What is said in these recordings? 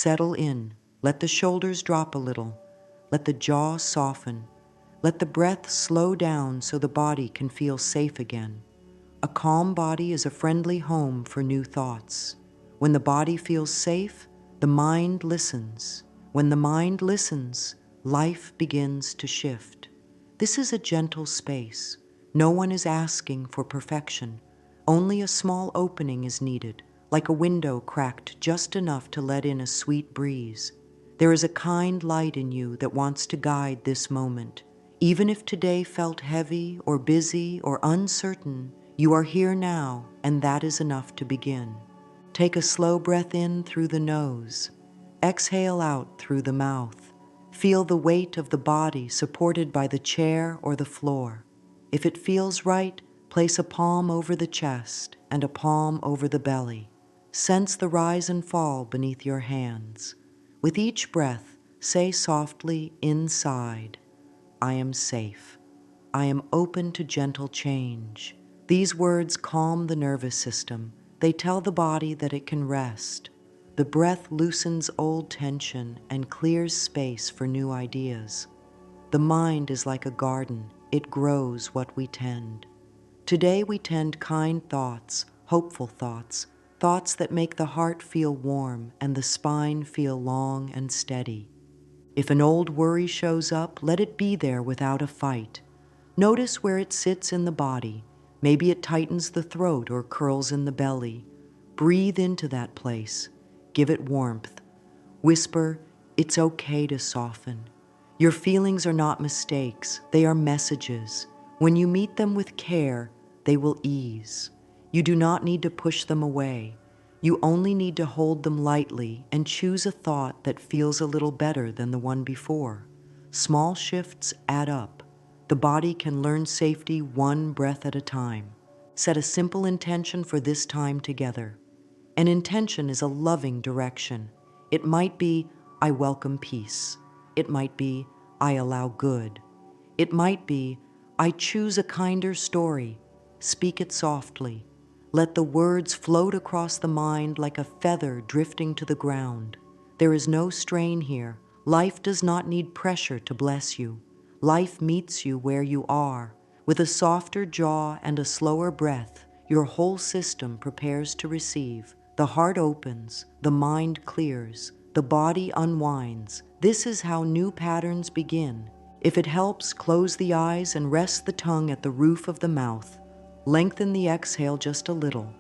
settle in. Let the shoulders drop a little. Let the jaw soften. Let the breath slow down so the body can feel safe again. A calm body is a friendly home for new thoughts. When the body feels safe, the mind listens. When the mind listens, life begins to shift. This is a gentle space. No one is asking for perfection. Only a small opening is needed, like a window cracked just enough to let in a sweet breeze. There is a kind light in you that wants to guide this moment. Even if today felt heavy or busy or uncertain, you are here now, and that is enough to begin. Take a slow breath in through the nose. Exhale out through the mouth. Feel the weight of the body supported by the chair or the floor. If it feels right, place a palm over the chest and a palm over the belly. Sense the rise and fall beneath your hands. With each breath, say softly inside, I am safe. I am open to gentle change. These words calm the nervous system. They tell the body that it can rest. The breath loosens old tension and clears space for new ideas. The mind is like a garden. It grows what we tend. Today we tend kind thoughts, hopeful thoughts, thoughts that make the heart feel warm and the spine feel long and steady. If an old worry shows up, let it be there without a fight. Notice where it sits in the body. Maybe it tightens the throat or curls in the belly. Breathe into that place. Give it warmth. Whisper, it's okay to soften. Your feelings are not mistakes. They are messages. When you meet them with care, they will ease. You do not need to push them away. You only need to hold them lightly and choose a thought that feels a little better than the one before. Small shifts add up. The body can learn safety one breath at a time. Set a simple intention for this time together. An intention is a loving direction. It might be, I welcome peace. It might be, I allow good. It might be, I choose a kinder story. Speak it softly. Let the words float across the mind like a feather drifting to the ground. There is no strain here. Life does not need pressure to bless you. Life meets you where you are. With a softer jaw and a slower breath, your whole system prepares to receive. The heart opens, the mind clears, the body unwinds. This is how new patterns begin. If it helps, close the eyes and rest the tongue at the roof of the mouth. Lengthen the exhale just a little.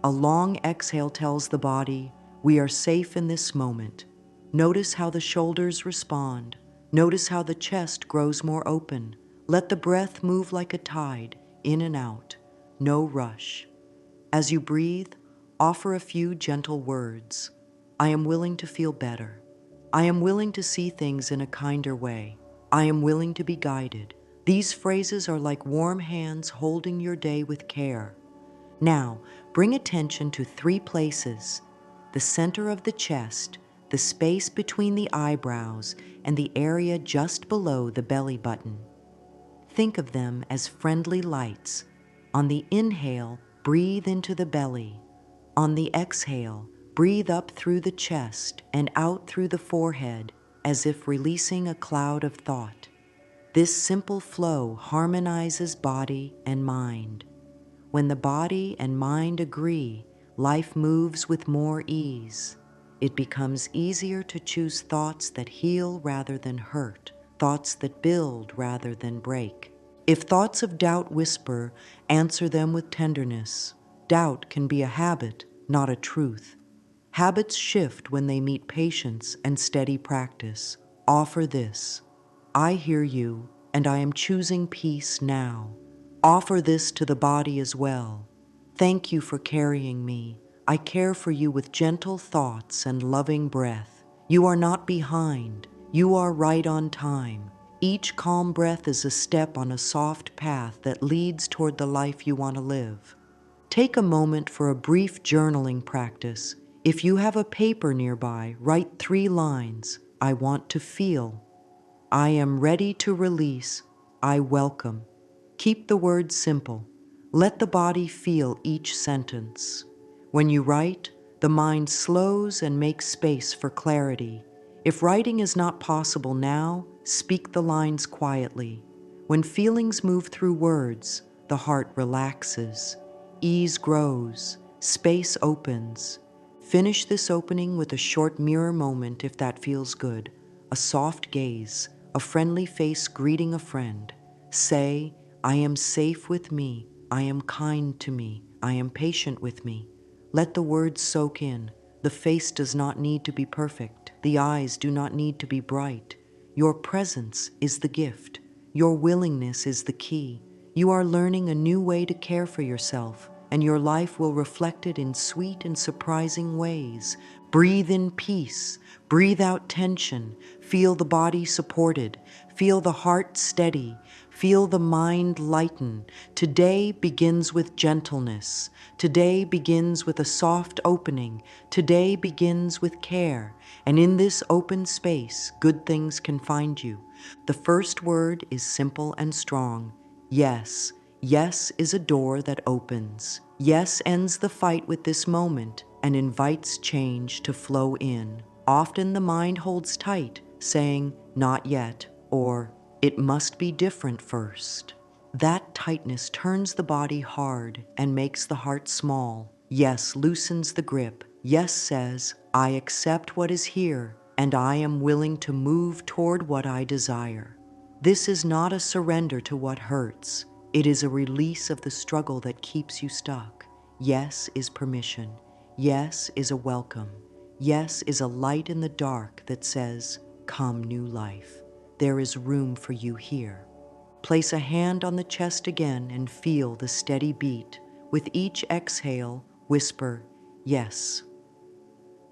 A long exhale tells the body, we are safe in this moment. Notice how the shoulders respond. Notice how the chest grows more open. Let the breath move like a tide, in and out. No rush. As you breathe, offer a few gentle words. I am willing to feel better. I am willing to see things in a kinder way. I am willing to be guided. These phrases are like warm hands holding your day with care. Now, bring attention to 3 places: the center of the chest, the space between the eyebrows, and the area just below the belly button. Think of them as friendly lights. On the inhale, breathe into the belly. On the exhale, breathe up through the chest and out through the forehead, as if releasing a cloud of thought. This simple flow harmonizes body and mind. When the body and mind agree, life moves with more ease. It becomes easier to choose thoughts that heal rather than hurt, thoughts that build rather than break. If thoughts of doubt whisper, answer them with tenderness. Doubt can be a habit, not a truth. Habits shift when they meet patience and steady practice. Offer this: I hear you, and I am choosing peace now. Offer this to the body as well. Thank you for carrying me. I care for you with gentle thoughts and loving breath. You are not behind. You are right on time. Each calm breath is a step on a soft path that leads toward the life you want to live. Take a moment for a brief journaling practice. If you have a paper nearby, write 3 lines. I want to feel. I am ready to release. I welcome. Keep the words simple. Let the body feel each sentence. When you write, The mind slows and makes space for clarity. If writing is not possible now, speak the lines quietly. When feelings move through words, the heart relaxes. Ease grows. Space opens. Finish this opening with a short mirror moment if that feels good. A soft gaze, a friendly face greeting a friend. Say, I am safe with me. I am kind to me. I am patient with me. Let the words soak in. The face does not need to be perfect. The eyes do not need to be bright. Your presence is the gift. Your willingness is the key. You are learning a new way to care for yourself, and your life will reflect it in sweet and surprising ways. Breathe in peace. Breathe out tension. Feel the body supported. Feel the heart steady. Feel the mind lighten. Today begins with gentleness. Today begins with a soft opening. Today begins with care. And in this open space, good things can find you. The first word is simple and strong. Yes. Yes is a door that opens. Yes ends the fight with this moment and invites change to flow in. Often the mind holds tight, saying, not yet, or it must be different first. That tightness turns the body hard and makes the heart small. Yes loosens the grip. Yes says, I accept what is here, and I am willing to move toward what I desire. This is not a surrender to what hurts. It is a release of the struggle that keeps you stuck. Yes is permission. Yes is a welcome. Yes is a light in the dark that says, come new life. There is room for you here. Place a hand on the chest again and feel the steady beat. With each exhale, whisper, yes.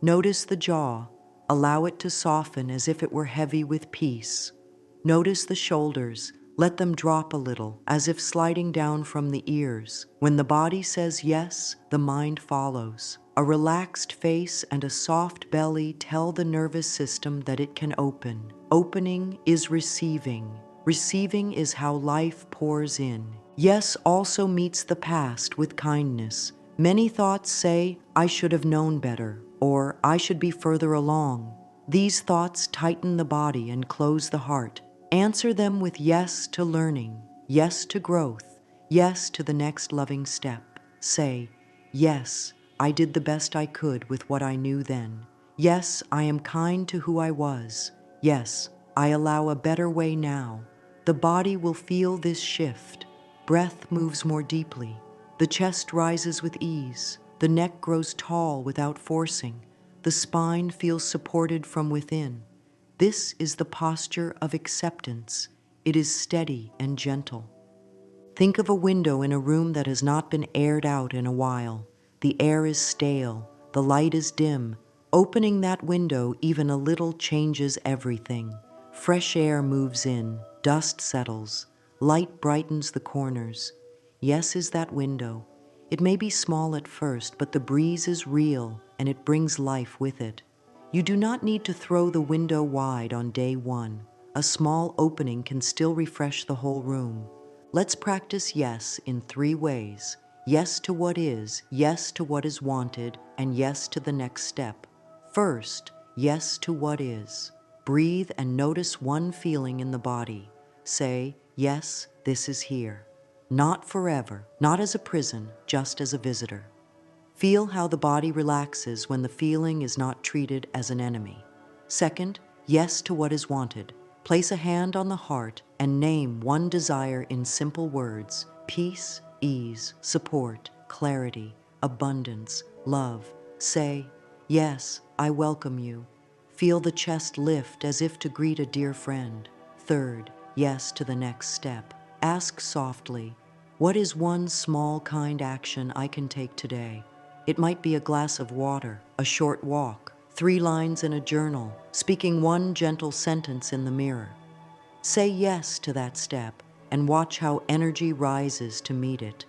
Notice the jaw. Allow it to soften as if it were heavy with peace. Notice the shoulders. Let them drop a little, as if sliding down from the ears. When the body says yes, the mind follows. A relaxed face and a soft belly tell the nervous system that it can open. Opening is receiving. Receiving is how life pours in. Yes also meets the past with kindness. Many thoughts say, I should have known better, or I should be further along. These thoughts tighten the body and close the heart. Answer them with yes to learning, yes to growth, yes to the next loving step. Say, yes, I did the best I could with what I knew then. Yes, I am kind to who I was. Yes, I allow a better way now. The body will feel this shift. Breath moves more deeply. The chest rises with ease. The neck grows tall without forcing. The spine feels supported from within. This is the posture of acceptance. It is steady and gentle. Think of a window in a room that has not been aired out in a while. The air is stale. The light is dim. Opening that window even a little changes everything. Fresh air moves in. Dust settles. Light brightens the corners. Yes is that window. It may be small at first, but the breeze is real and it brings life with it. You do not need to throw the window wide on day one. A small opening can still refresh the whole room. Let's practice yes in 3 ways. Yes to what is, yes to what is wanted, and yes to the next step. First, yes to what is. Breathe and notice one feeling in the body. Say, yes, this is here. Not forever, not as a prison, just as a visitor. Feel how the body relaxes when the feeling is not treated as an enemy. Second, yes to what is wanted. Place a hand on the heart and name one desire in simple words: peace, ease, support, clarity, abundance, love. Say, yes, I welcome you. Feel the chest lift as if to greet a dear friend. Third, yes to the next step. Ask softly, what is one small kind action I can take today? It might be a glass of water, a short walk, 3 lines in a journal, speaking one gentle sentence in the mirror. Say yes to that step and watch how energy rises to meet it.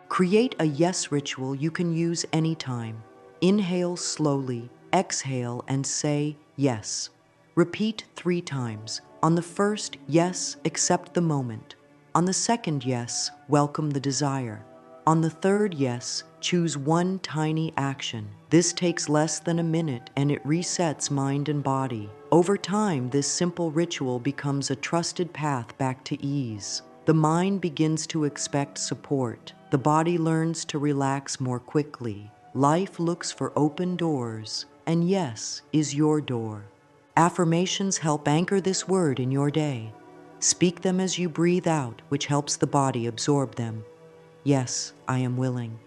Create a yes ritual you can use anytime. Inhale slowly, exhale, and say yes. Repeat 3 times. On the first yes, accept the moment. On the second yes, welcome the desire. On the third yes, choose one tiny action. This takes less than a minute and it resets mind and body. Over time, this simple ritual becomes a trusted path back to ease. The mind begins to expect support. The body learns to relax more quickly. Life looks for open doors, and yes is your door. Affirmations help anchor this word in your day. Speak them as you breathe out, which helps the body absorb them. Yes, I am willing.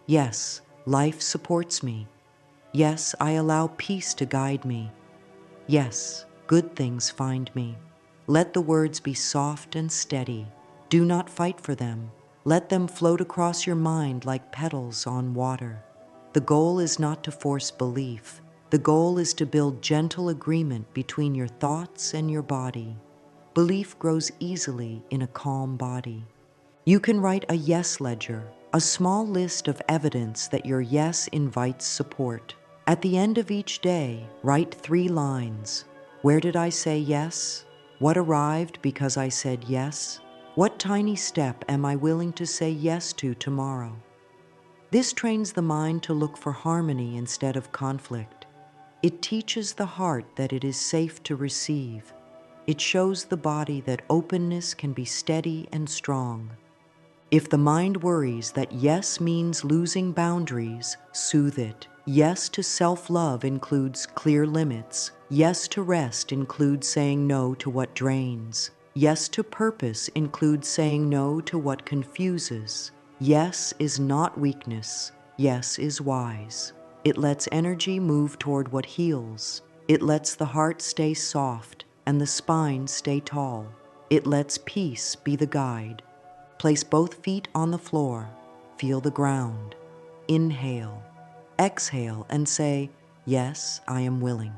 Yes, life supports me. Yes, I allow peace to guide me. Yes, good things find me. Let the words be soft and steady. Do not fight for them. Let them float across your mind like petals on water. The goal is not to force belief. The goal is to build gentle agreement between your thoughts and your body. Belief grows easily in a calm body. You can write a yes ledger, a small list of evidence that your yes invites support. At the end of each day, write 3 lines. Where did I say yes? What arrived because I said yes? What tiny step am I willing to say yes to tomorrow? This trains the mind to look for harmony instead of conflict. It teaches the heart that it is safe to receive. It shows the body that openness can be steady and strong. If the mind worries that yes means losing boundaries, soothe it. Yes to self-love includes clear limits. Yes to rest includes saying no to what drains. Yes to purpose includes saying no to what confuses. Yes is not weakness. Yes is wise. It lets energy move toward what heals. It lets the heart stay soft and the spine stay tall. It lets peace be the guide. Place both feet on the floor. Feel the ground. Inhale. Exhale and say, yes, I am willing.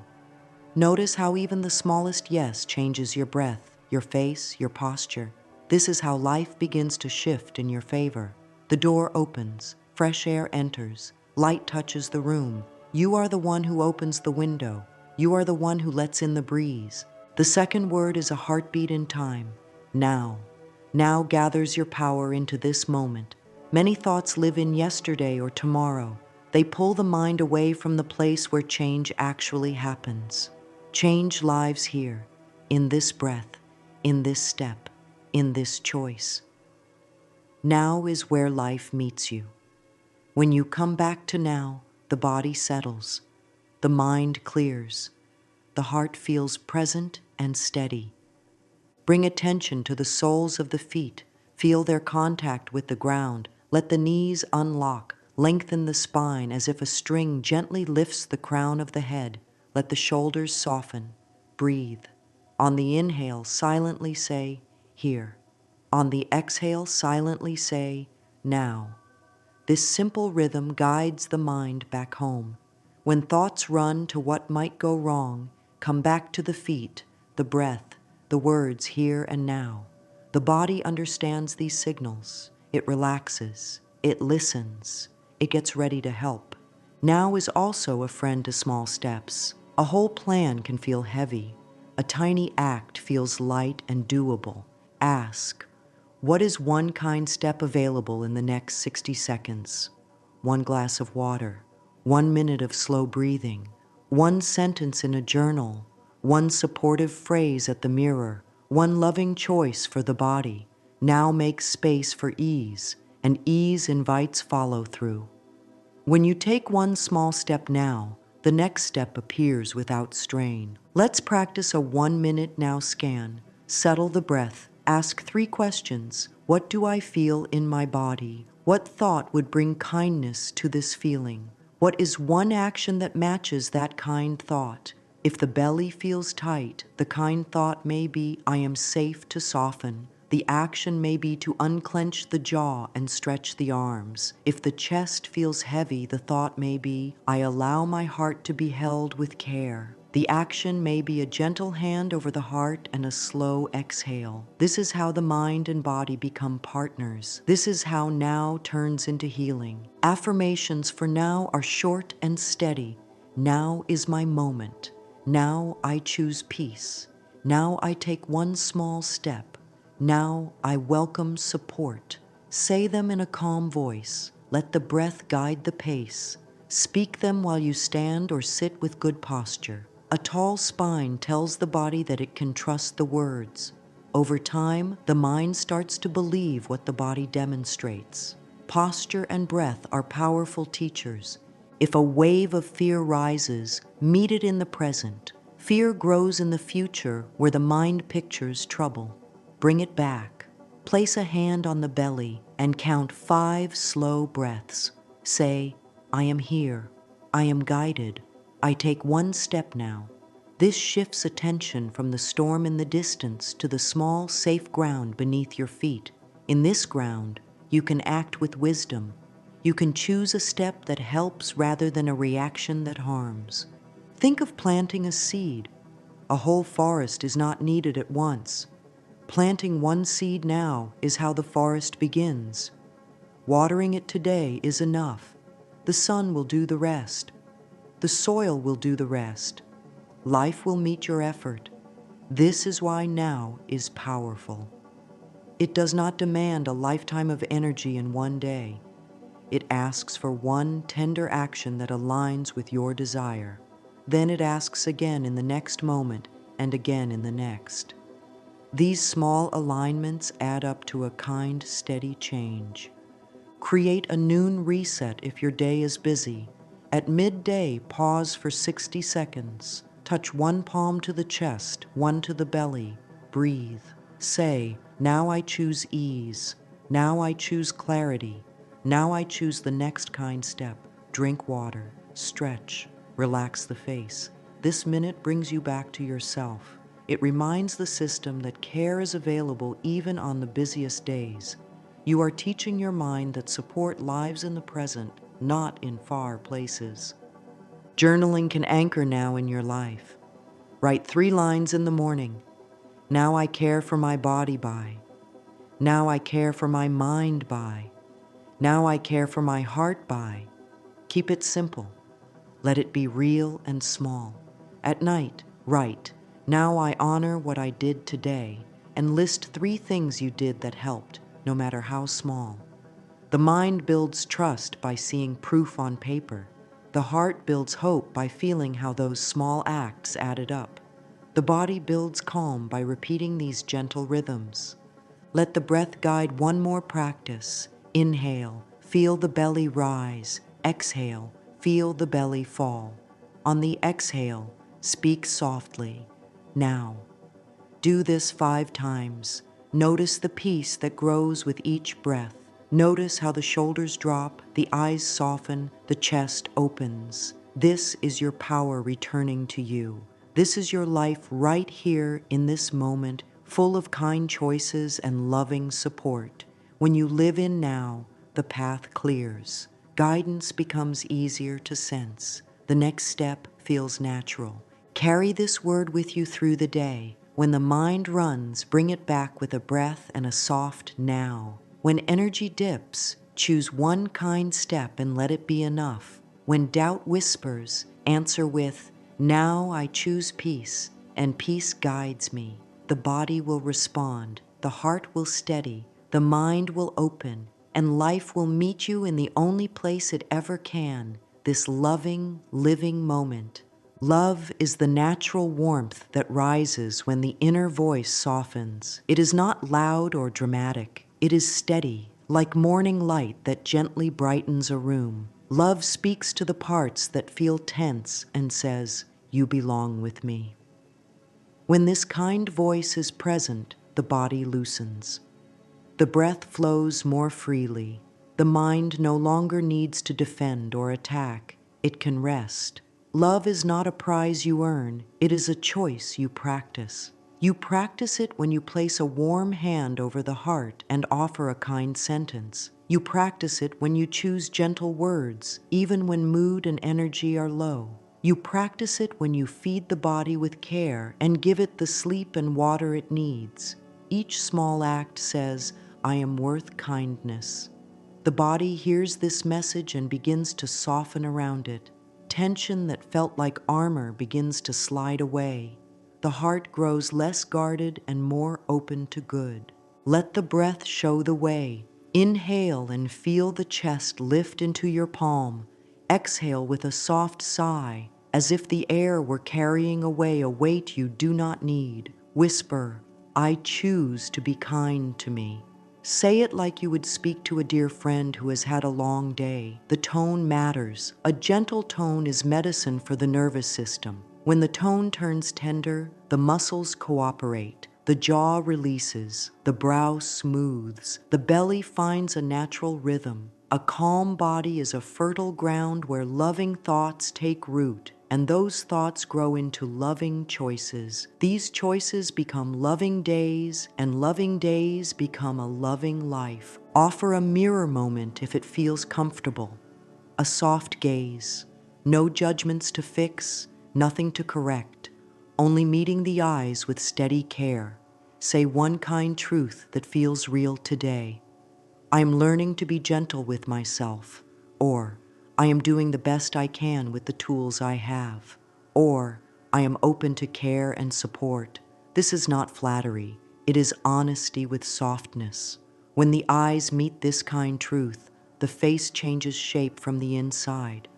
Notice how even the smallest yes changes your breath, your face, your posture. This is how life begins to shift in your favor. The door opens, fresh air enters, light touches the room. You are the one who opens the window. You are the one who lets in the breeze. The second word is a heartbeat in time. Now. Now gathers your power into this moment. Many thoughts live in yesterday or tomorrow. They pull the mind away from the place where change actually happens. Change lives here, in this breath, in this step, in this choice. Now is where life meets you. When you come back to now, the body settles, the mind clears, the heart feels present and steady. Bring attention to the soles of the feet. Feel their contact with the ground. Let the knees unlock. Lengthen the spine as if a string gently lifts the crown of the head. Let the shoulders soften. Breathe. On the inhale, silently say, here. On the exhale, silently say, now. This simple rhythm guides the mind back home. When thoughts run to what might go wrong, come back to the feet, the breath, the words here and now. The body understands these signals. It relaxes. It listens. It gets ready to help. Now is also a friend to small steps. A whole plan can feel heavy. A tiny act feels light and doable. Ask, what is one kind step available in the next 60 seconds? 1 glass of water, 1 minute of slow breathing, 1 sentence in a journal, 1 supportive phrase at the mirror, 1 loving choice for the body. Now make space for ease, and ease invites follow-through. When you take 1 small step now, the next step appears without strain. Let's practice a 1-minute now scan. Settle the breath. Ask 3 questions. What do I feel in my body? What thought would bring kindness to this feeling? What is 1 action that matches that kind thought? If the belly feels tight, the kind thought may be, I am safe to soften. The action may be to unclench the jaw and stretch the arms. If the chest feels heavy, the thought may be, I allow my heart to be held with care. The action may be a gentle hand over the heart and a slow exhale. This is how the mind and body become partners. This is how now turns into healing. Affirmations for now are short and steady. Now is my moment. Now I choose peace. Now I take 1 small step. Now I welcome support. Say them in a calm voice. Let the breath guide the pace. Speak them while you stand or sit with good posture. A tall spine tells the body that it can trust the words. Over time, the mind starts to believe what the body demonstrates. Posture and breath are powerful teachers. If a wave of fear rises, meet it in the present. Fear grows in the future where the mind pictures trouble. Bring it back. Place a hand on the belly and count 5 slow breaths. Say, I am here. I am guided. I take 1 step now. This shifts attention from the storm in the distance to the small, safe ground beneath your feet. In this ground, you can act with wisdom. You can choose a step that helps rather than a reaction that harms. Think of planting a seed. A whole forest is not needed at once. Planting 1 seed now is how the forest begins. Watering it today is enough. The sun will do the rest. The soil will do the rest. Life will meet your effort. This is why now is powerful. It does not demand a lifetime of energy in 1 day. It asks for 1 tender action that aligns with your desire. Then it asks again in the next moment and again in the next. These small alignments add up to a kind, steady change. Create a noon reset if your day is busy. At midday, pause for 60 seconds. Touch 1 palm to the chest, 1 to the belly. Breathe. Say, now I choose ease. Now I choose clarity. Now I choose the next kind step. Drink water. Stretch. Relax the face. This minute brings you back to yourself. It reminds the system that care is available even on the busiest days. You are teaching your mind that support lives in the present, not in far places. Journaling can anchor now in your life. Write 3 lines in the morning. Now I care for my body by. Now I care for my mind by. Now I care for my heart by. Keep it simple. Let it be real and small. At night, write, now I honor what I did today, and list 3 things you did that helped, no matter how small. The mind builds trust by seeing proof on paper. The heart builds hope by feeling how those small acts added up. The body builds calm by repeating these gentle rhythms. Let the breath guide 1 more practice. Inhale, feel the belly rise. Exhale, feel the belly fall. On the exhale, speak softly. Now. Do this 5 times. Notice the peace that grows with each breath. Notice how the shoulders drop, the eyes soften, the chest opens. This is your power returning to you. This is your life right here in this moment, full of kind choices and loving support. When you live in now, the path clears. Guidance becomes easier to sense. The next step feels natural. Carry this word with you through the day. When the mind runs, bring it back with a breath and a soft now. When energy dips, choose 1 kind step and let it be enough. When doubt whispers, answer with, now I choose peace, and peace guides me. The body will respond, the heart will steady, the mind will open, and life will meet you in the only place it ever can, this loving, living moment. Love is the natural warmth that rises when the inner voice softens. It is not loud or dramatic. It is steady, like morning light that gently brightens a room. Love speaks to the parts that feel tense and says, you belong with me. When this kind voice is present, the body loosens. The breath flows more freely. The mind no longer needs to defend or attack. It can rest. Love is not a prize you earn. It is a choice you practice. You practice it when you place a warm hand over the heart and offer a kind sentence. You practice it when you choose gentle words, even when mood and energy are low. You practice it when you feed the body with care and give it the sleep and water it needs. Each small act says, I am worth kindness. The body hears this message and begins to soften around it. Tension that felt like armor begins to slide away. The heart grows less guarded and more open to good. Let the breath show the way. Inhale and feel the chest lift into your palm. Exhale with a soft sigh, as if the air were carrying away a weight you do not need. Whisper, "I choose to be kind to me." Say it like you would speak to a dear friend who has had a long day. The tone matters. A gentle tone is medicine for the nervous system. When the tone turns tender, the muscles cooperate. The jaw releases, the brow smooths, the belly finds a natural rhythm. A calm body is a fertile ground where loving thoughts take root, and those thoughts grow into loving choices. These choices become loving days, and loving days become a loving life. Offer a mirror moment if it feels comfortable. A soft gaze, no judgments to fix, nothing to correct, only meeting the eyes with steady care. Say one kind truth that feels real today. I am learning to be gentle with myself, or I am doing the best I can with the tools I have, or I am open to care and support. This is not flattery, it is honesty with softness. When the eyes meet this kind truth, the face changes shape from the inside.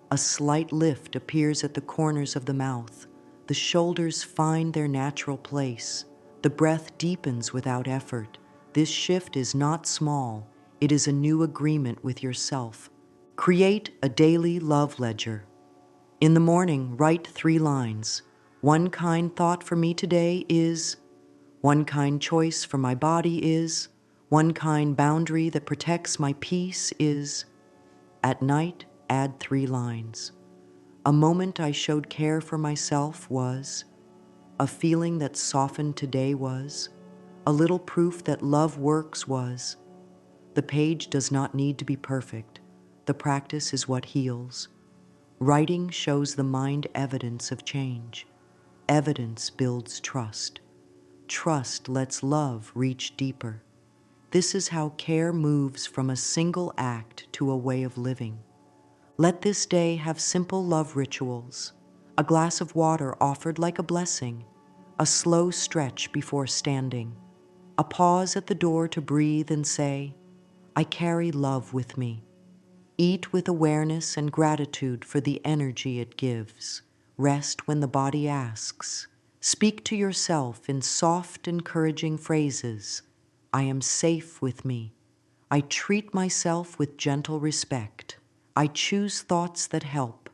A slight lift appears at the corners of the mouth. The shoulders find their natural place. The breath deepens without effort. This shift is not small. It is a new agreement with yourself. Create a daily love ledger. In the morning, write 3 lines. One kind thought for me today is, one kind choice for my body is, one kind boundary that protects my peace is. At night, add 3 lines. A moment I showed care for myself was, a feeling that softened today was, a little proof that love works was. The page does not need to be perfect. The practice is what heals. Writing shows the mind evidence of change. Evidence builds trust. Trust lets love reach deeper. This is how care moves from a single act to a way of living. Let this day have simple love rituals. A glass of water offered like a blessing. A slow stretch before standing. A pause at the door to breathe and say, I carry love with me. Eat with awareness and gratitude for the energy it gives. Rest when the body asks. Speak to yourself in soft, encouraging phrases. I am safe with me. I treat myself with gentle respect. I choose thoughts that help.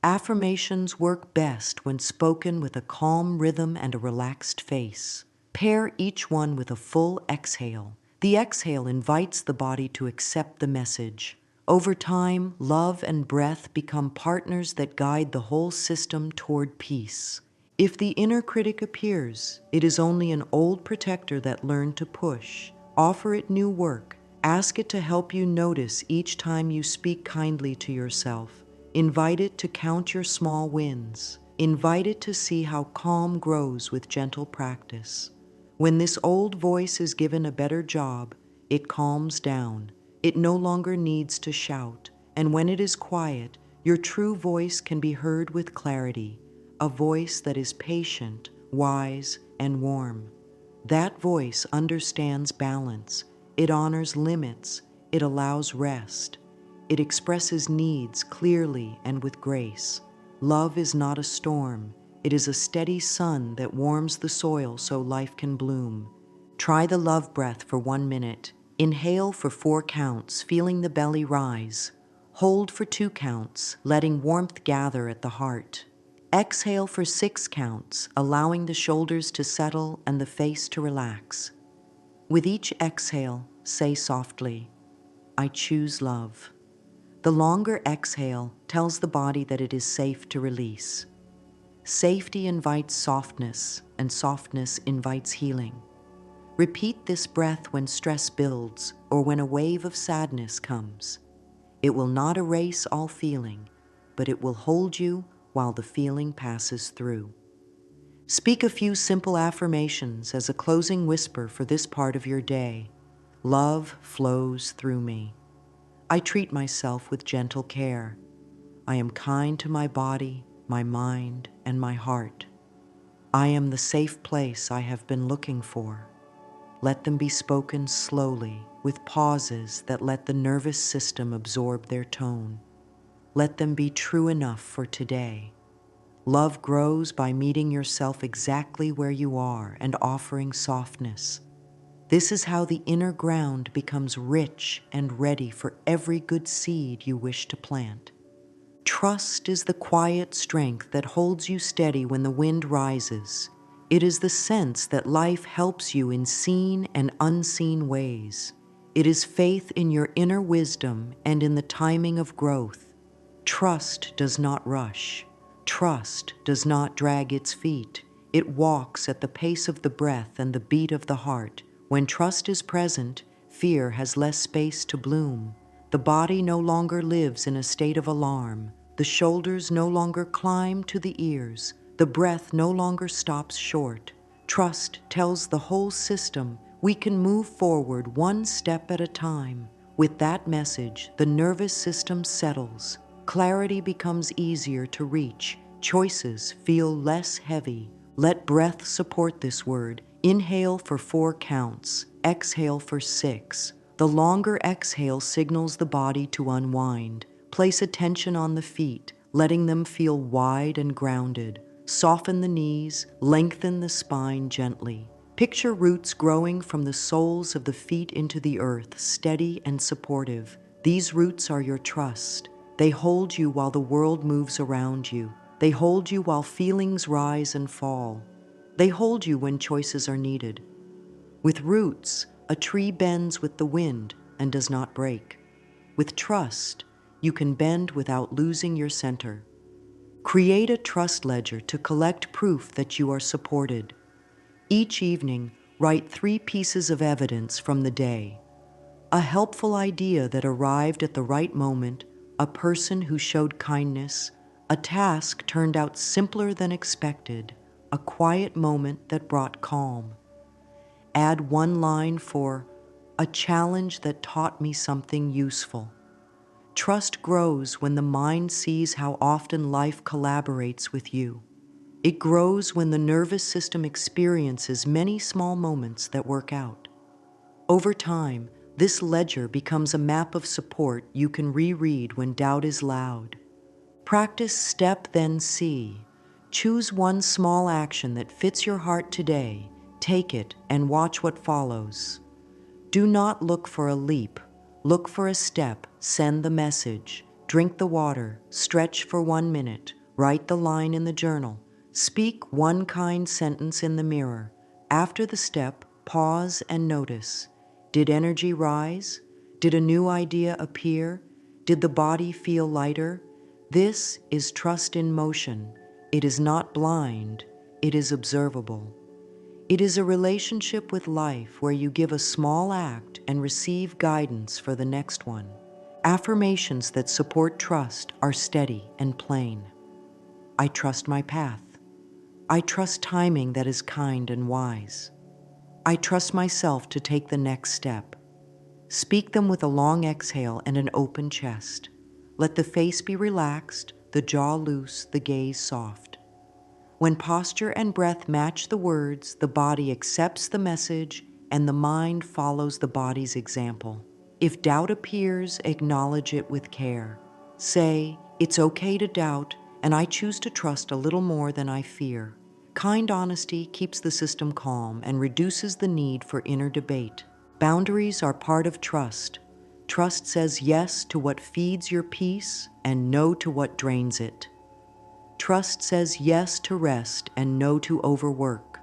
Affirmations work best when spoken with a calm rhythm and a relaxed face. Pair each one with a full exhale. The exhale invites the body to accept the message. Over time, love and breath become partners that guide the whole system toward peace. If the inner critic appears, it is only an old protector that learned to push. Offer it new work. Ask it to help you notice each time you speak kindly to yourself. Invite it to count your small wins. Invite it to see how calm grows with gentle practice. When this old voice is given a better job, it calms down. It no longer needs to shout. And when it is quiet, your true voice can be heard with clarity, a voice that is patient, wise, and warm. That voice understands balance. It honors limits. It allows rest. It expresses needs clearly and with grace. Love is not a storm. It is a steady sun that warms the soil so life can bloom. Try the love breath for 1 minute. Inhale for 4 counts, feeling the belly rise. Hold for 2 counts, letting warmth gather at the heart. Exhale for 6 counts, allowing the shoulders to settle and the face to relax. With each exhale, say softly, I choose love. The longer exhale tells the body that it is safe to release. Safety invites softness, and softness invites healing. Repeat this breath when stress builds or when a wave of sadness comes. It will not erase all feeling, but it will hold you while the feeling passes through. Speak a few simple affirmations as a closing whisper for this part of your day. Love flows through me. I treat myself with gentle care. I am kind to my body, my mind, and my heart. I am the safe place I have been looking for. Let them be spoken slowly, with pauses that let the nervous system absorb their tone. Let them be true enough for today. Love grows by meeting yourself exactly where you are and offering softness. This is how the inner ground becomes rich and ready for every good seed you wish to plant. Trust is the quiet strength that holds you steady when the wind rises. It is the sense that life helps you in seen and unseen ways. It is faith in your inner wisdom and in the timing of growth. Trust does not rush. Trust does not drag its feet. It walks at the pace of the breath and the beat of the heart. When trust is present, fear has less space to bloom. The body no longer lives in a state of alarm. The shoulders no longer climb to the ears. The breath no longer stops short. Trust tells the whole system we can move forward one step at a time. With that message, the nervous system settles. Clarity becomes easier to reach. Choices feel less heavy. Let breath support this word. Inhale for 4 counts. Exhale for 6. The longer exhale signals the body to unwind. Place attention on the feet, letting them feel wide and grounded. Soften the knees, lengthen the spine gently. Picture roots growing from the soles of the feet into the earth, steady and supportive. These roots are your trust. They hold you while the world moves around you. They hold you while feelings rise and fall. They hold you when choices are needed. With roots, a tree bends with the wind and does not break. With trust, you can bend without losing your center. Create a trust ledger to collect proof that you are supported. Each evening, write 3 pieces of evidence from the day. A helpful idea that arrived at the right moment, a person who showed kindness, a task turned out simpler than expected, a quiet moment that brought calm. Add 1 line for a challenge that taught me something useful. Trust grows when the mind sees how often life collaborates with you. It grows when the nervous system experiences many small moments that work out. Over time, this ledger becomes a map of support you can reread when doubt is loud. Practice step, then see. Choose 1 small action that fits your heart today. Take it and watch what follows. Do not look for a leap. Look for a step. Send the message. Drink the water. Stretch for 1 minute. Write the line in the journal. Speak 1 kind sentence in the mirror. After the step, pause and notice. Did energy rise? Did a new idea appear? Did the body feel lighter? This is trust in motion. It is not blind. It is observable. It is a relationship with life where you give a small act and receive guidance for the next one. Affirmations that support trust are steady and plain. I trust my path. I trust timing that is kind and wise. I trust myself to take the next step. Speak them with a long exhale and an open chest. Let the face be relaxed, the jaw loose, the gaze soft. When posture and breath match the words, the body accepts the message and the mind follows the body's example. If doubt appears, acknowledge it with care. Say, it's okay to doubt, and I choose to trust a little more than I fear. Kind honesty keeps the system calm and reduces the need for inner debate. Boundaries are part of trust. Trust says yes to what feeds your peace and no to what drains it. Trust says yes to rest and no to overwork.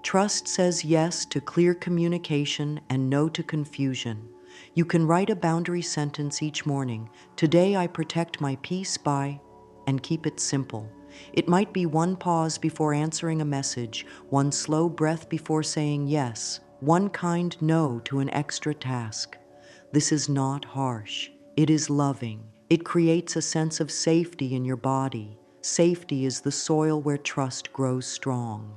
Trust says yes to clear communication and no to confusion. You can write a boundary sentence each morning. Today I protect my peace by, and keep it simple. It might be 1 pause before answering a message, 1 slow breath before saying yes, 1 kind no to an extra task. This is not harsh. It is loving. It creates a sense of safety in your body. Safety is the soil where trust grows strong.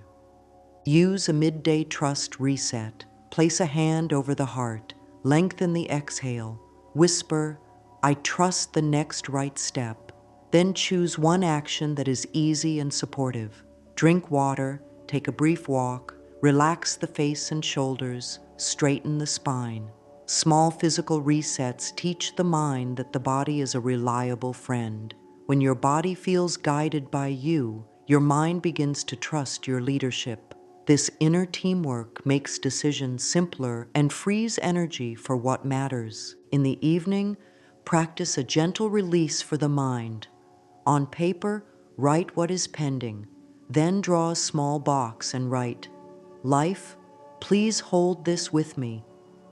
Use a midday trust reset. Place a hand over the heart. Lengthen the exhale. Whisper, I trust the next right step. Then choose 1 action that is easy and supportive. Drink water, take a brief walk, Relax the face and shoulders, straighten the spine. Small physical resets teach the mind that the body is a reliable friend. When your body feels guided by you, your mind begins to trust your leadership. This inner teamwork makes decisions simpler and frees energy for what matters. In the evening, practice a gentle release for the mind. On paper, write what is pending. Then draw a small box and write, "Life, please hold this with me."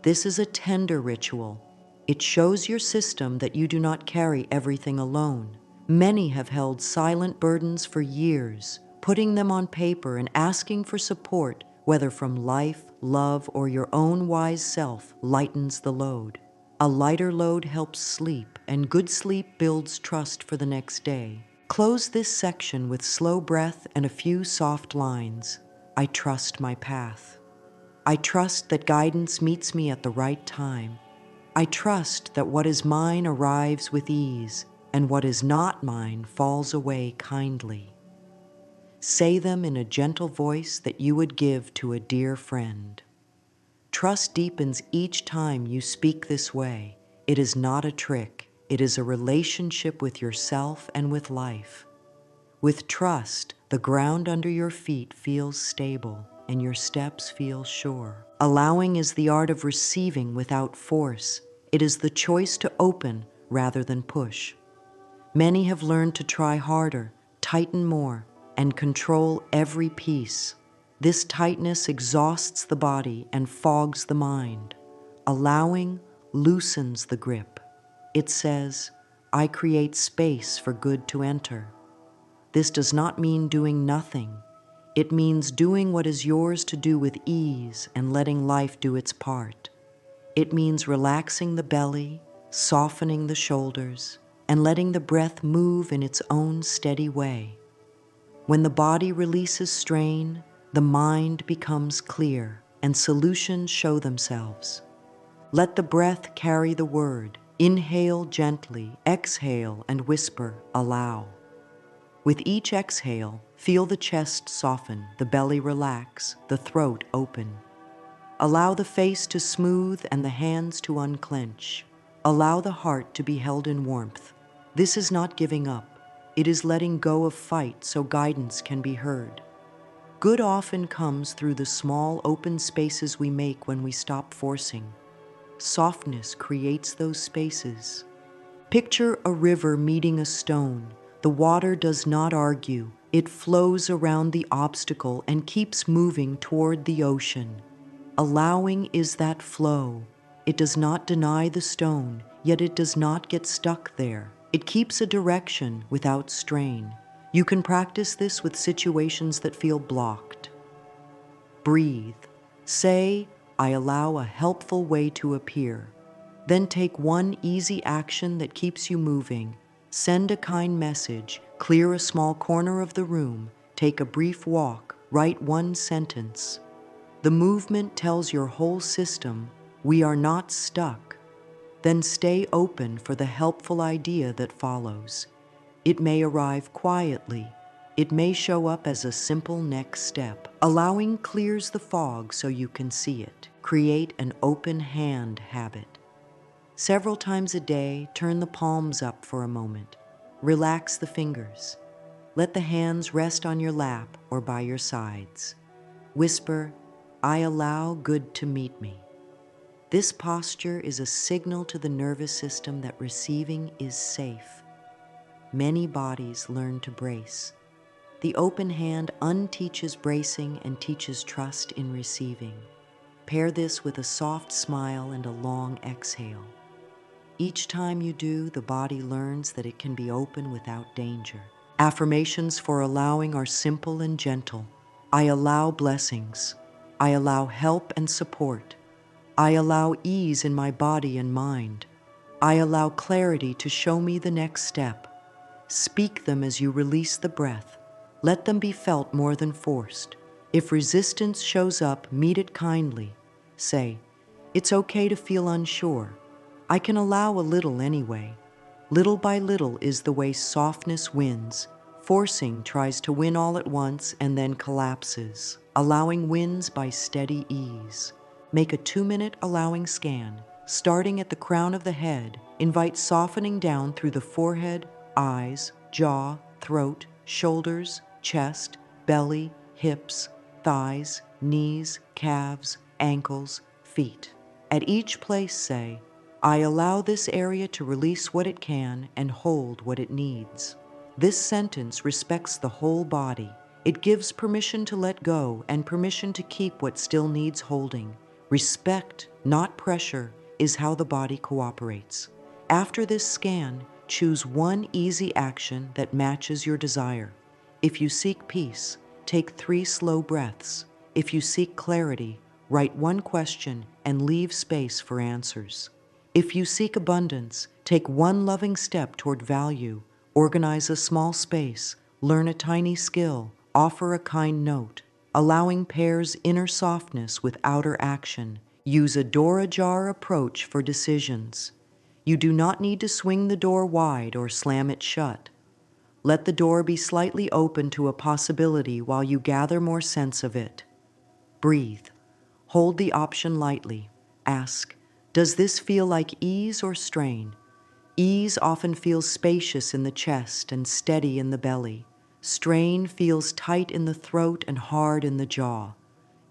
This is a tender ritual. It shows your system that you do not carry everything alone. Many have held silent burdens for years. Putting them on paper and asking for support, whether from life, love, or your own wise self, lightens the load. A lighter load helps sleep, and good sleep builds trust for the next day. Close this section with slow breath and a few soft lines. I trust my path. I trust that guidance meets me at the right time. I trust that what is mine arrives with ease, and what is not mine falls away kindly. Say them in a gentle voice that you would give to a dear friend. Trust deepens each time you speak this way. It is not a trick. It is a relationship with yourself and with life. With trust, the ground under your feet feels stable and your steps feel sure. Allowing is the art of receiving without force. It is the choice to open rather than push. Many have learned to try harder, tighten more, and control every piece. This tightness exhausts the body and fogs the mind. Allowing loosens the grip. It says, I create space for good to enter. This does not mean doing nothing. It means doing what is yours to do with ease and letting life do its part. It means relaxing the belly, softening the shoulders, and letting the breath move in its own steady way. When the body releases strain, the mind becomes clear and solutions show themselves. Let the breath carry the word. Inhale gently, exhale, and whisper, allow. With each exhale, feel the chest soften, the belly relax, the throat open. Allow the face to smooth and the hands to unclench. Allow the heart to be held in warmth. This is not giving up. It is letting go of fight so guidance can be heard. Good often comes through the small open spaces we make when we stop forcing. Softness creates those spaces. Picture a river meeting a stone. The water does not argue. It flows around the obstacle and keeps moving toward the ocean. Allowing is that flow. It does not deny the stone, yet it does not get stuck there. It keeps a direction without strain. You can practice this with situations that feel blocked. Breathe. Say, I allow a helpful way to appear. Then take one easy action that keeps you moving. Send a kind message, clear a small corner of the room, take a brief walk, write one sentence. The movement tells your whole system, we are not stuck. Then stay open for the helpful idea that follows. It may arrive quietly. It may show up as a simple next step. Allowing clears the fog so you can see it. Create an open hand habit. Several times a day, turn the palms up for a moment. Relax the fingers. Let the hands rest on your lap or by your sides. Whisper, I allow good to meet me. This posture is a signal to the nervous system that receiving is safe. Many bodies learn to brace. The open hand unteaches bracing and teaches trust in receiving. Pair this with a soft smile and a long exhale. Each time you do, the body learns that it can be open without danger. Affirmations for allowing are simple and gentle. I allow blessings. I allow help and support. I allow ease in my body and mind. I allow clarity to show me the next step. Speak them as you release the breath. Let them be felt more than forced. If resistance shows up, meet it kindly. Say, it's okay to feel unsure. I can allow a little anyway. Little by little is the way softness wins. Forcing tries to win all at once and then collapses. Allowing wins by steady ease. Make a 2-minute allowing scan. Starting at the crown of the head, invite softening down through the forehead, eyes, jaw, throat, shoulders, chest, belly, hips, thighs, knees, calves, ankles, feet. At each place say, I allow this area to release what it can and hold what it needs. This sentence respects the whole body. It gives permission to let go and permission to keep what still needs holding. Respect, not pressure, is how the body cooperates. After this scan, choose one easy action that matches your desire. If you seek peace, take 3 slow breaths. If you seek clarity, write one question and leave space for answers. If you seek abundance, take one loving step toward value. Organize a small space, learn a tiny skill, offer a kind note. Allowing pairs inner softness with outer action. Use a door-ajar approach for decisions. You do not need to swing the door wide or slam it shut. Let the door be slightly open to a possibility while you gather more sense of it. Breathe. Hold the option lightly. Ask, does this feel like ease or strain? Ease often feels spacious in the chest and steady in the belly. Strain feels tight in the throat and hard in the jaw.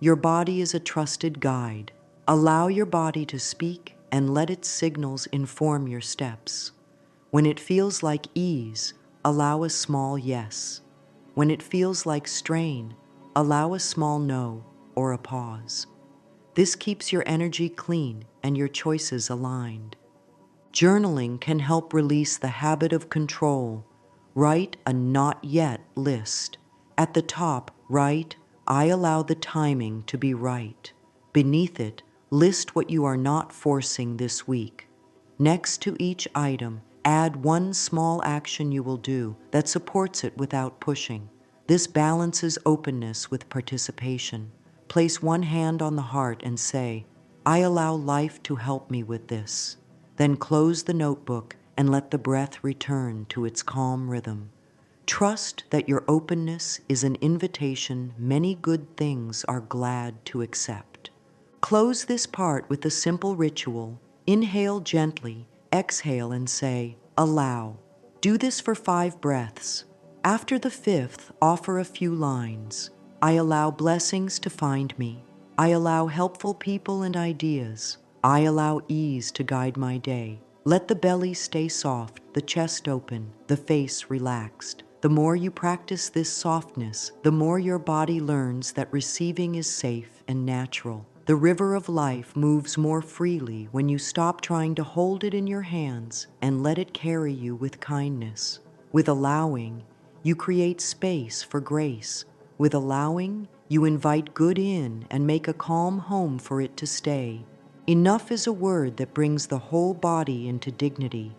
Your body is a trusted guide. Allow your body to speak and let its signals inform your steps. When it feels like ease, allow a small yes. When it feels like strain, allow a small no or a pause. This keeps your energy clean and your choices aligned. Journaling can help release the habit of control. Write a not yet list. At the top, write, I allow the timing to be right. Beneath it, list what you are not forcing this week. Next to each item, add one small action you will do that supports it without pushing. This balances openness with participation. Place one hand on the heart and say, I allow life to help me with this. Then close the notebook and let the breath return to its calm rhythm. Trust that your openness is an invitation many good things are glad to accept. Close this part with a simple ritual. Inhale gently, exhale and say, allow. Do this for 5 breaths. After the 5th, offer a few lines. I allow blessings to find me. I allow helpful people and ideas. I allow ease to guide my day. Let the belly stay soft, the chest open, the face relaxed. The more you practice this softness, the more your body learns that receiving is safe and natural. The river of life moves more freely when you stop trying to hold it in your hands and let it carry you with kindness. With allowing, you create space for grace. With allowing, you invite good in and make a calm home for it to stay. Enough is a word that brings the whole body into dignity.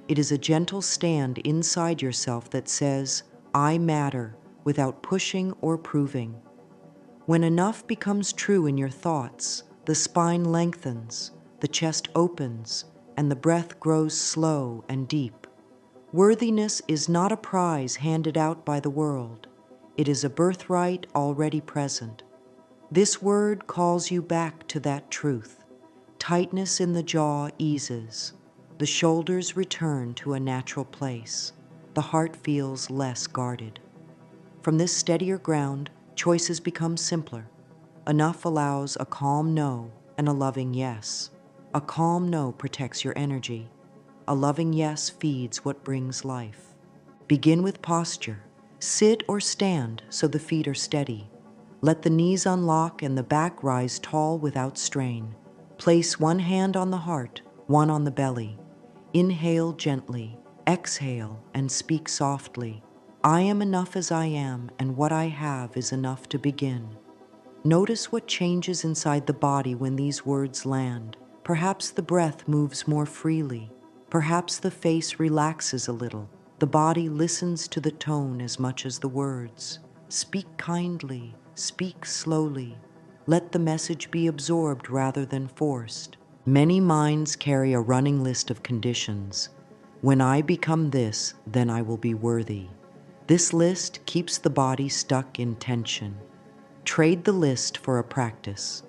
It is a gentle stand inside yourself that says, I matter, without pushing or proving. When enough becomes true in your thoughts, the spine lengthens, the chest opens, and the breath grows slow and deep. Worthiness is not a prize handed out by the world. It is a birthright already present. This word calls you back to that truth. Tightness in the jaw eases. The shoulders return to a natural place. The heart feels less guarded. From this steadier ground, choices become simpler. Enough allows a calm no and a loving yes. A calm no protects your energy. A loving yes feeds what brings life. Begin with posture. Sit or stand so the feet are steady. Let the knees unlock and the back rise tall without strain. Place one hand on the heart, one on the belly. Inhale gently, exhale, and speak softly. I am enough as I am, and what I have is enough to begin. Notice what changes inside the body when these words land. Perhaps the breath moves more freely. Perhaps the face relaxes a little. The body listens to the tone as much as the words. Speak kindly, speak slowly. Let the message be absorbed rather than forced. Many minds carry a running list of conditions. When I become this, then I will be worthy. This list keeps the body stuck in tension. Trade the list for a practice.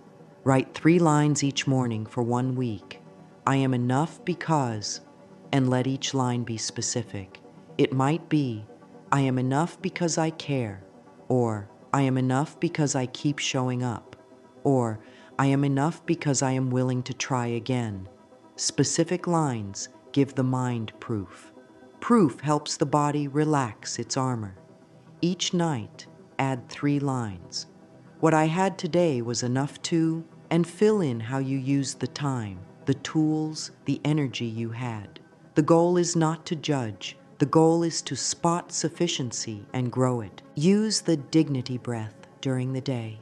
Write 3 lines each morning for 1 week. I am enough because, and let each line be specific. It might be, I am enough because I care, or I am enough because I keep showing up, or I am enough because I am willing to try again. Specific lines give the mind proof. Proof helps the body relax its armor. Each night, add 3 lines. What I had today was enough to, and fill in how you used the time, the tools, the energy you had. The goal is not to judge. The goal is to spot sufficiency and grow it. Use the dignity breath during the day.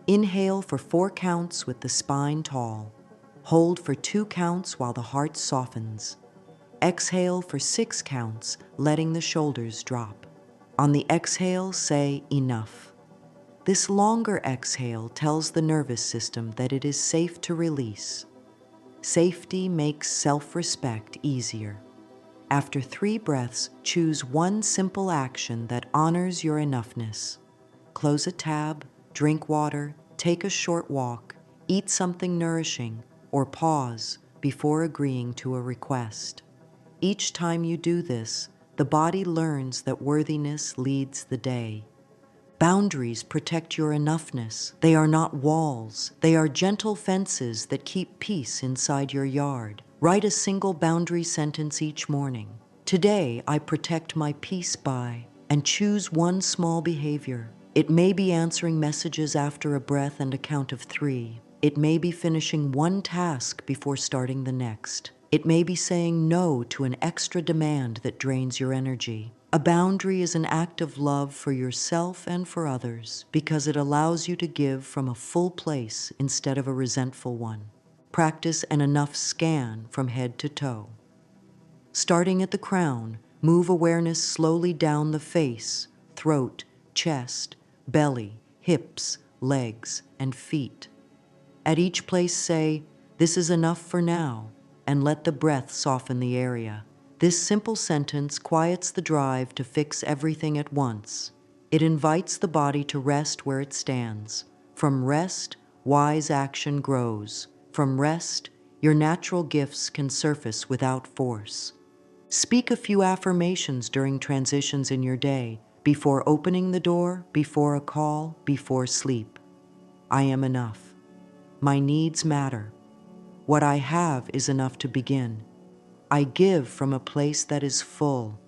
Inhale for 4 counts with the spine tall. Hold for 2 counts while the heart softens. Exhale for 6 counts, letting the shoulders drop. On the exhale, say enough. This longer exhale tells the nervous system that it is safe to release. Safety makes self-respect easier. After 3 breaths, choose one simple action that honors your enoughness. Close a tab, drink water, take a short walk, eat something nourishing, or pause before agreeing to a request. Each time you do this, the body learns that worthiness leads the day. Boundaries protect your enoughness. They are not walls. They are gentle fences that keep peace inside your yard. Write a single boundary sentence each morning. Today, I protect my peace by, and choose one small behavior. It may be answering messages after a breath and a count of 3. It may be finishing one task before starting the next. It may be saying no to an extra demand that drains your energy. A boundary is an act of love for yourself and for others because it allows you to give from a full place instead of a resentful one. Practice an enough scan from head to toe. Starting at the crown, move awareness slowly down the face, throat, chest, belly, hips, legs, and feet. At each place say, "This is enough for now," and let the breath soften the area. This simple sentence quiets the drive to fix everything at once. It invites the body to rest where it stands. From rest, wise action grows. From rest, your natural gifts can surface without force. Speak a few affirmations during transitions in your day, before opening the door, before a call, before sleep. I am enough. My needs matter. What I have is enough to begin. I give from a place that is full.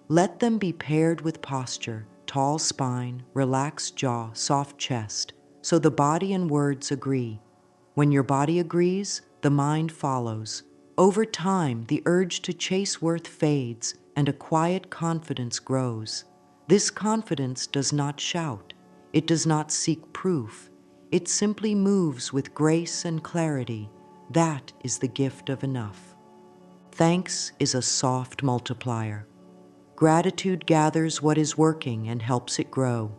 Let them be paired with posture, tall spine, relaxed jaw, soft chest, so the body and words agree. When your body agrees, the mind follows. Over time, the urge to chase worth fades, and a quiet confidence grows. This confidence does not shout. It does not seek proof. It simply moves with grace and clarity. That is the gift of enough. Thanks is a soft multiplier. Gratitude gathers what is working and helps it grow.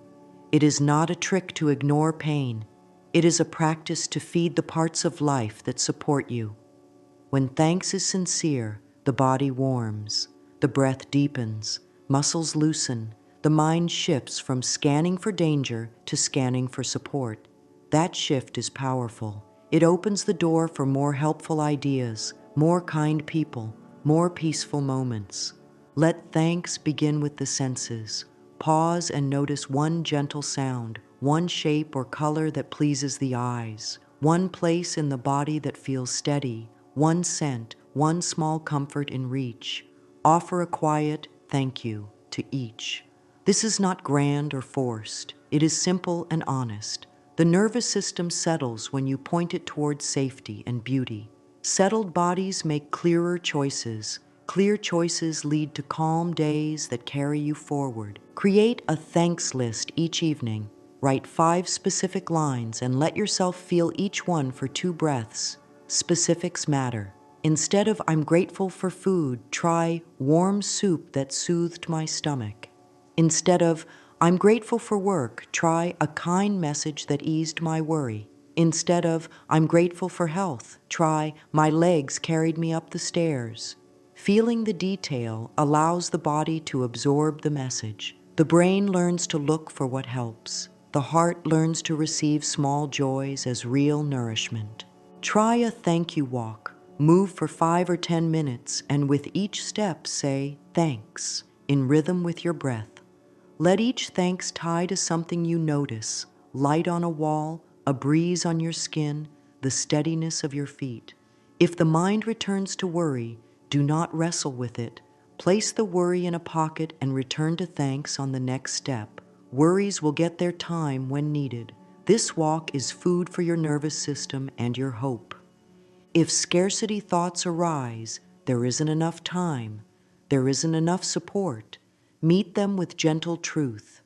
It is not a trick to ignore pain. It is a practice to feed the parts of life that support you. When thanks is sincere, the body warms, the breath deepens, muscles loosen, the mind shifts from scanning for danger to scanning for support. That shift is powerful. It opens the door for more helpful ideas, more kind people, more peaceful moments. Let thanks begin with the senses. Pause and notice one gentle sound, one shape or color that pleases the eyes, one place in the body that feels steady, one scent, one small comfort in reach. Offer a quiet thank you to each. This is not grand or forced. It is simple and honest. The nervous system settles when you point it towards safety and beauty. Settled bodies make clearer choices. Clear choices lead to calm days that carry you forward. Create a thanks list each evening. Write 5 specific lines and let yourself feel each one for 2 breaths. Specifics matter. Instead of "I'm grateful for food," try "warm soup that soothed my stomach." Instead of "I'm grateful for work," try "a kind message that eased my worry." Instead of "I'm grateful for health," try "my legs carried me up the stairs." Feeling the detail allows the body to absorb the message. The brain learns to look for what helps. The heart learns to receive small joys as real nourishment. Try a thank you walk. Move for 5 or 10 minutes, and with each step say thanks in rhythm with your breath. Let each thanks tie to something you notice: light on a wall, a breeze on your skin, the steadiness of your feet. If the mind returns to worry, do not wrestle with it. Place the worry in a pocket and return to thanks on the next step. Worries will get their time when needed. This walk is food for your nervous system and your hope. If scarcity thoughts arise, there isn't enough time, there isn't enough support, meet them with gentle truth.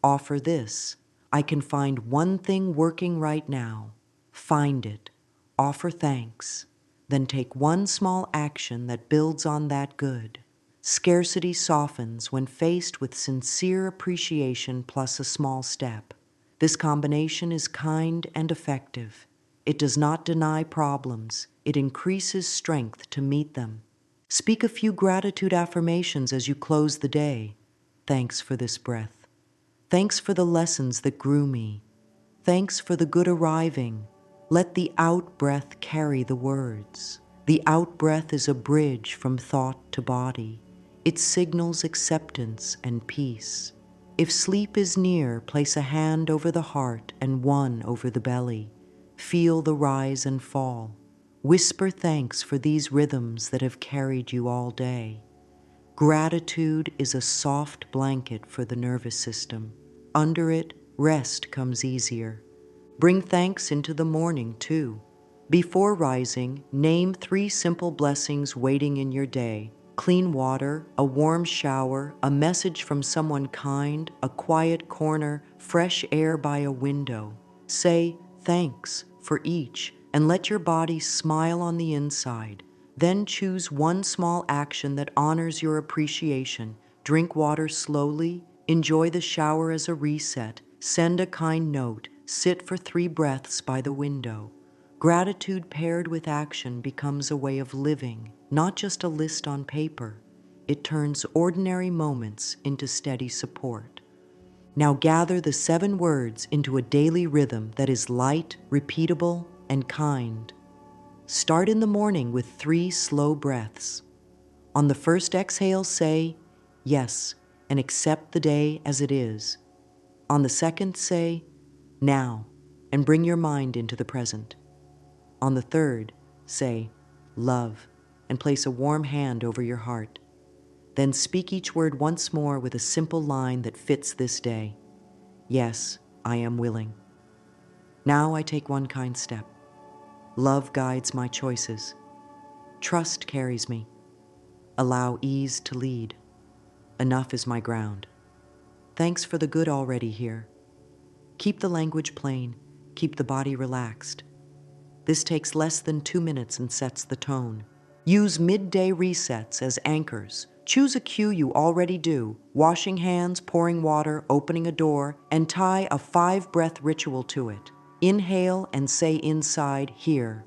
Offer this: I can find one thing working right now. Find it. Offer thanks. Then take one small action that builds on that good. Scarcity softens when faced with sincere appreciation plus a small step. This combination is kind and effective. It does not deny problems. It increases strength to meet them. Speak a few gratitude affirmations as you close the day. Thanks for this breath. Thanks for the lessons that grew me. Thanks for the good arriving. Let the out-breath carry the words. The out-breath is a bridge from thought to body. It signals acceptance and peace. If sleep is near, place a hand over the heart and one over the belly. Feel the rise and fall. Whisper thanks for these rhythms that have carried you all day. Gratitude is a soft blanket for the nervous system. Under it, rest comes easier. Bring thanks into the morning, too. Before rising, name 3 simple blessings waiting in your day: clean water, a warm shower, a message from someone kind, a quiet corner, fresh air by a window. Say thanks for each and let your body smile on the inside. Then choose one small action that honors your appreciation. Drink water slowly, enjoy the shower as a reset, send a kind note, sit for 3 breaths by the window. Gratitude paired with action becomes a way of living, not just a list on paper. It turns ordinary moments into steady support. Now gather the 7 words into a daily rhythm that is light, repeatable, and kind. Start in the morning with 3 slow breaths. On the first exhale, say, yes, and accept the day as it is. On the second, say, now, and bring your mind into the present. On the third, say, love, and place a warm hand over your heart. Then speak each word once more with a simple line that fits this day. Yes, I am willing. Now I take one kind step. Love guides my choices. Trust carries me. Allow ease to lead. Enough is my ground. Thanks for the good already here. Keep the language plain. Keep the body relaxed. This takes less than 2 minutes and sets the tone. Use midday resets as anchors. Choose a cue you already do: washing hands, pouring water, opening a door, and tie a 5-breath ritual to it. Inhale and say inside, here.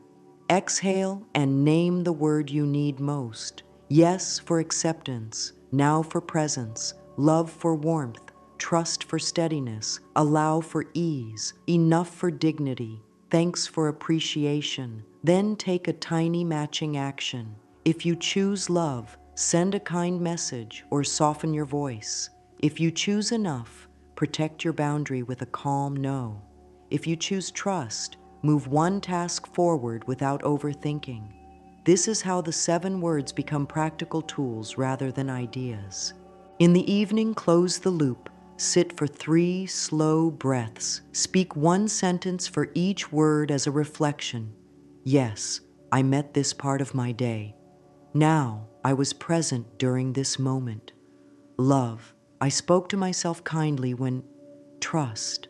Exhale and name the word you need most. Yes for acceptance, now for presence, love for warmth, trust for steadiness, allow for ease, enough for dignity, thanks for appreciation. Then take a tiny matching action. If you choose love, send a kind message or soften your voice. If you choose enough, protect your boundary with a calm no. If you choose trust, move one task forward without overthinking. This is how the 7 words become practical tools rather than ideas. In the evening, close the loop. Sit for 3 slow breaths. Speak one sentence for each word as a reflection. Yes, I met this part of my day. Now, I was present during this moment. Love, I spoke to myself kindly when. Trust,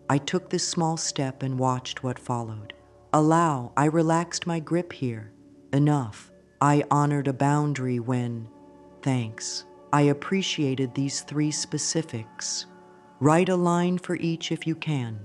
I took this small step and watched what followed. Allow, I relaxed my grip here. Enough, I honored a boundary when. Thanks, I appreciated these 3 specifics. Write a line for each if you can.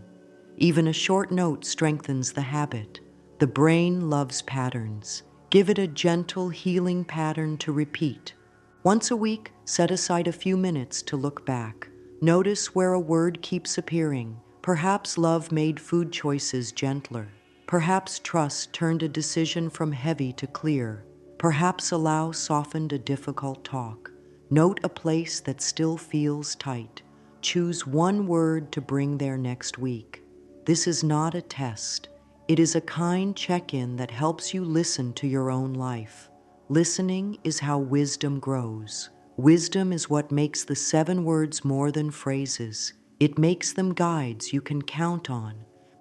Even a short note strengthens the habit. The brain loves patterns. Give it a gentle, healing pattern to repeat. Once a week, set aside a few minutes to look back. Notice where a word keeps appearing. Perhaps love made food choices gentler. Perhaps trust turned a decision from heavy to clear. Perhaps allow softened a difficult talk. Note a place that still feels tight. Choose one word to bring there next week. This is not a test. It is a kind check-in that helps you listen to your own life. Listening is how wisdom grows. Wisdom is what makes the 7 words more than phrases. It makes them guides you can count on.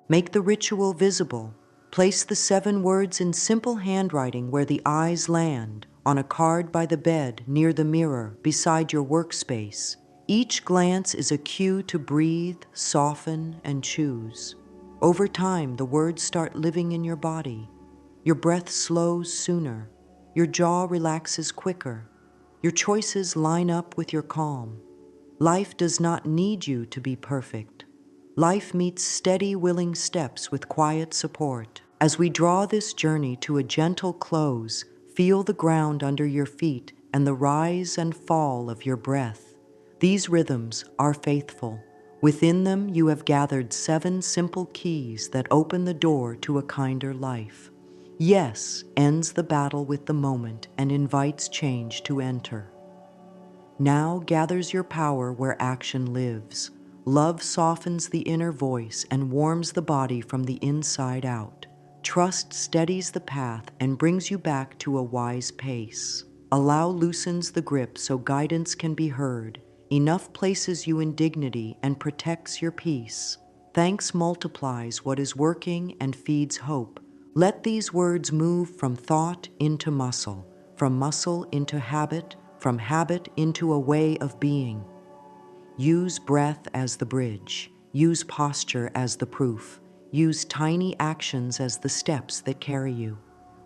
Make the ritual visible. Place the 7 words in simple handwriting where the eyes land, on a card by the bed, near the mirror, beside your workspace. Each glance is a cue to breathe, soften, and choose. Over time, the words start living in your body. Your breath slows sooner. Your jaw relaxes quicker. Your choices line up with your calm. Life does not need you to be perfect. Life meets steady, willing steps with quiet support. As we draw this journey to a gentle close, feel the ground under your feet and the rise and fall of your breath. These rhythms are faithful. Within them, you have gathered 7 simple keys that open the door to a kinder life. Yes ends the battle with the moment and invites change to enter. Now gathers your power where action lives. Love softens the inner voice and warms the body from the inside out. Trust steadies the path and brings you back to a wise pace. Allow loosens the grip so guidance can be heard. Enough places you in dignity and protects your peace. Thanks multiplies what is working and feeds hope. Let these words move from thought into muscle, from muscle into habit, from habit into a way of being. Use breath as the bridge. Use posture as the proof. Use tiny actions as the steps that carry you.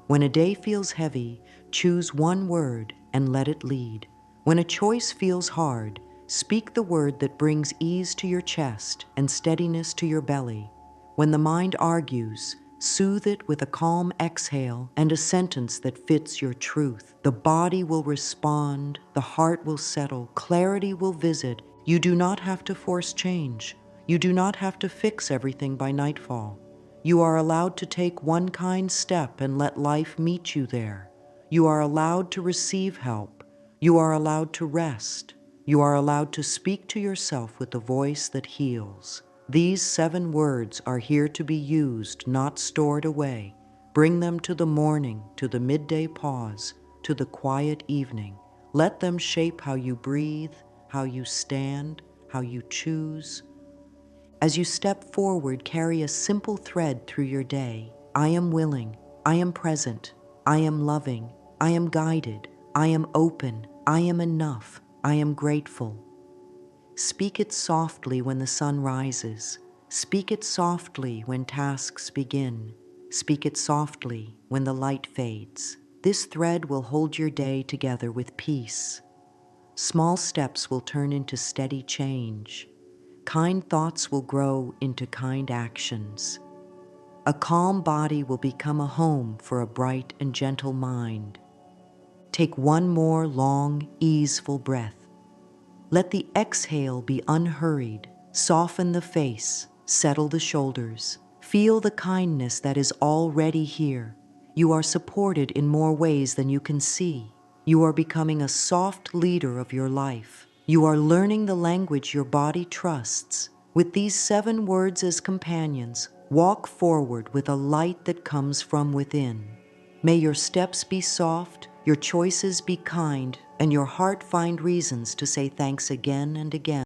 When a day feels heavy, choose one word and let it lead. When a choice feels hard, speak the word that brings ease to your chest and steadiness to your belly. When the mind argues, soothe it with a calm exhale and a sentence that fits your truth. The body will respond, the heart will settle, clarity will visit. You do not have to force change. You do not have to fix everything by nightfall. You are allowed to take one kind step and let life meet you there. You are allowed to receive help. You are allowed to rest. You are allowed to speak to yourself with a voice that heals. These 7 words are here to be used, not stored away. Bring them to the morning, to the midday pause, to the quiet evening. Let them shape how you breathe, how you stand, how you choose. As you step forward, carry a simple thread through your day. I am willing. I am present. I am loving. I am guided. I am open. I am enough. I am grateful. Speak it softly when the sun rises. Speak it softly when tasks begin. Speak it softly when the light fades. This thread will hold your day together with peace. Small steps will turn into steady change. Kind thoughts will grow into kind actions. A calm body will become a home for a bright and gentle mind. Take one more long, easeful breath. Let the exhale be unhurried. Soften the face, settle the shoulders. Feel the kindness that is already here. You are supported in more ways than you can see. You are becoming a soft leader of your life. You are learning the language your body trusts. With these 7 words as companions, walk forward with a light that comes from within. May your steps be soft, your choices be kind, and your heart find reasons to say thanks again and again.